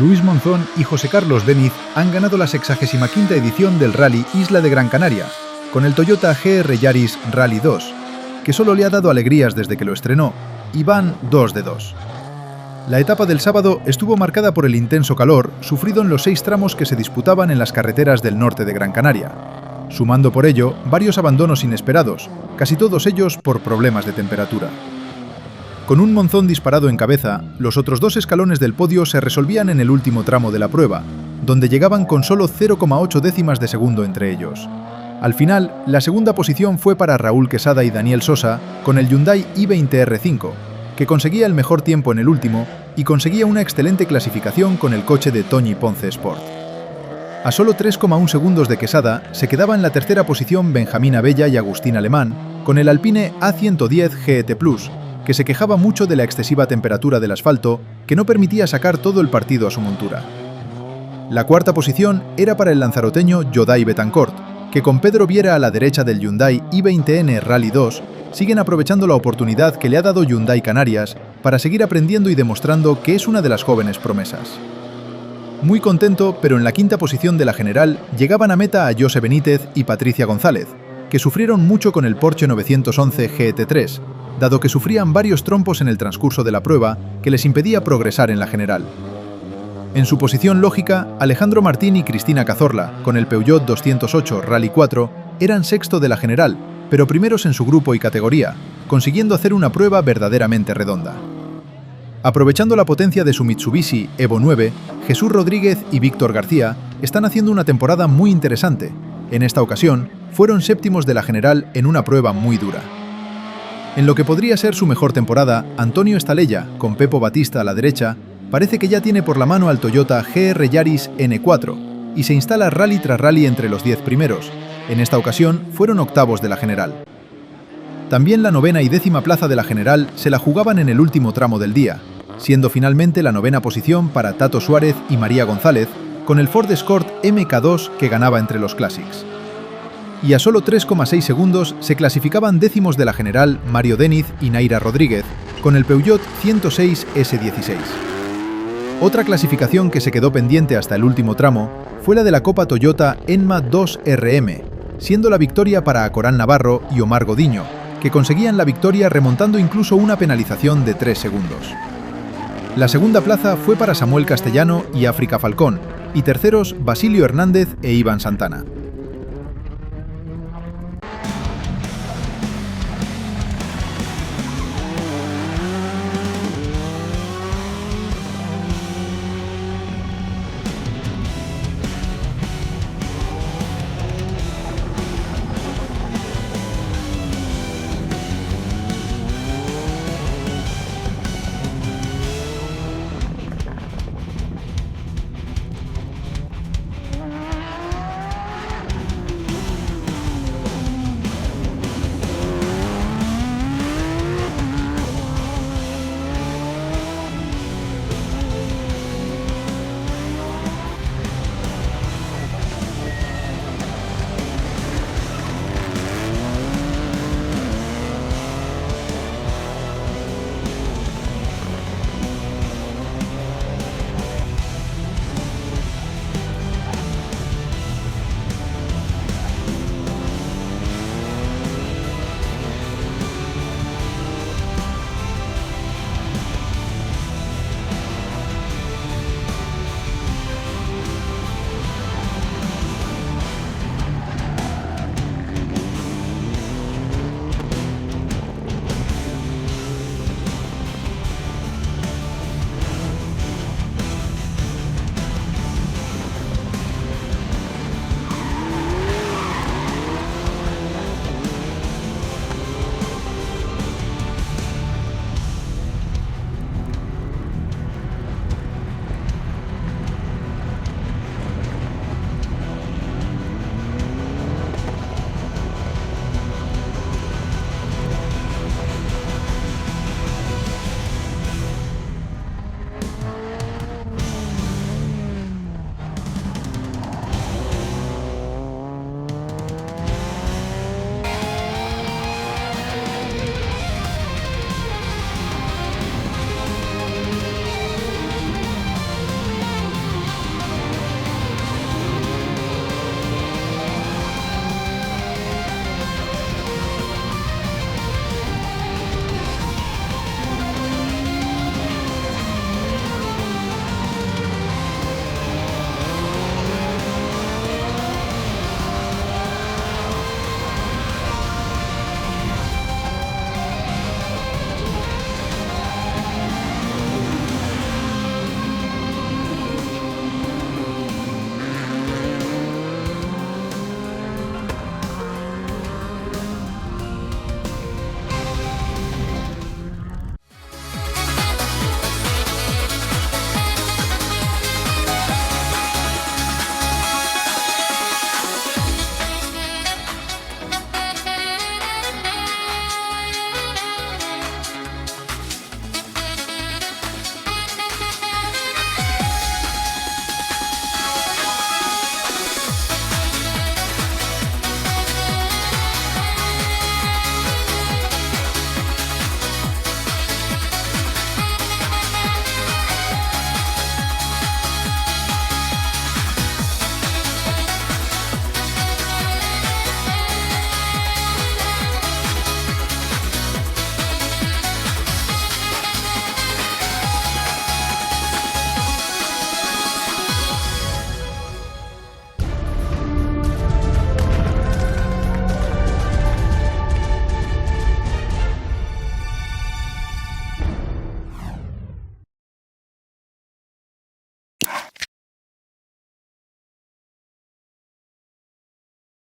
Luis Monzón y José Carlos Déniz han ganado la 65ª edición del Rally Isla de Gran Canaria, con el Toyota GR Yaris Rally2, que solo le ha dado alegrías desde que lo estrenó, y van 2 de 2. La etapa del sábado estuvo marcada por el intenso calor sufrido en los 6 tramos que se disputaban en las carreteras del norte de Gran Canaria, sumando por ello varios abandonos inesperados, casi todos ellos por problemas de temperatura. Con un Monzón disparado en cabeza, los otros 2 escalones del podio se resolvían en el último tramo de la prueba, donde llegaban con solo 0,8 décimas de segundo entre ellos. Al final, la segunda posición fue para Raúl Quesada y Daniel Sosa con el Hyundai I20 R5, que conseguía el mejor tiempo en el último y conseguía una excelente clasificación con el coche de Toñi Ponce Sport. A solo 3,1 segundos de Quesada se quedaba en la tercera posición Benjamín Abella y Agustín Alemán con el Alpine A110 GT Plus, que se quejaba mucho de la excesiva temperatura del asfalto que no permitía sacar todo el partido a su montura. La cuarta posición era para el lanzaroteño José Betancourt, que con Pedro Viera a la derecha del Hyundai i20N Rally2 siguen aprovechando la oportunidad que le ha dado Hyundai Canarias para seguir aprendiendo y demostrando que es una de las jóvenes promesas. Muy contento, pero en la quinta posición de la general llegaban a meta a José Benítez y Patricia González, que sufrieron mucho con el Porsche 911 GT3, dado que sufrían varios trompos en el transcurso de la prueba que les impedía progresar en la general. En su posición lógica, Alejandro Martín y Cristina Cazorla, con el Peugeot 208 Rally4, eran sexto de la general, pero primeros en su grupo y categoría, consiguiendo hacer una prueba verdaderamente redonda. Aprovechando la potencia de su Mitsubishi Evo 9, Jesús Rodríguez y Víctor García están haciendo una temporada muy interesante. En esta ocasión, fueron séptimos de la general en una prueba muy dura. En lo que podría ser su mejor temporada, Antonio Estalella, con Pepo Batista a la derecha, parece que ya tiene por la mano al Toyota GR Yaris N4 y se instala rally tras rally entre los 10 primeros. En esta ocasión fueron octavos de la general. También la novena y décima plaza de la general se la jugaban en el último tramo del día, siendo finalmente la novena posición para Tato Suárez y María González, con el Ford Escort MK2 que ganaba entre los Classics. Y a solo 3,6 segundos se clasificaban décimos de la general Mario Déniz y Naira Rodríguez, con el Peugeot 106 S16. Otra clasificación que se quedó pendiente hasta el último tramo fue la de la Copa Toyota ENMA 2 RM, siendo la victoria para Acorán Navarro y Omar Godiño, que conseguían la victoria remontando incluso una penalización de 3 segundos. La segunda plaza fue para Samuel Castellano y África Falcón, y terceros Basilio Hernández e Iván Santana.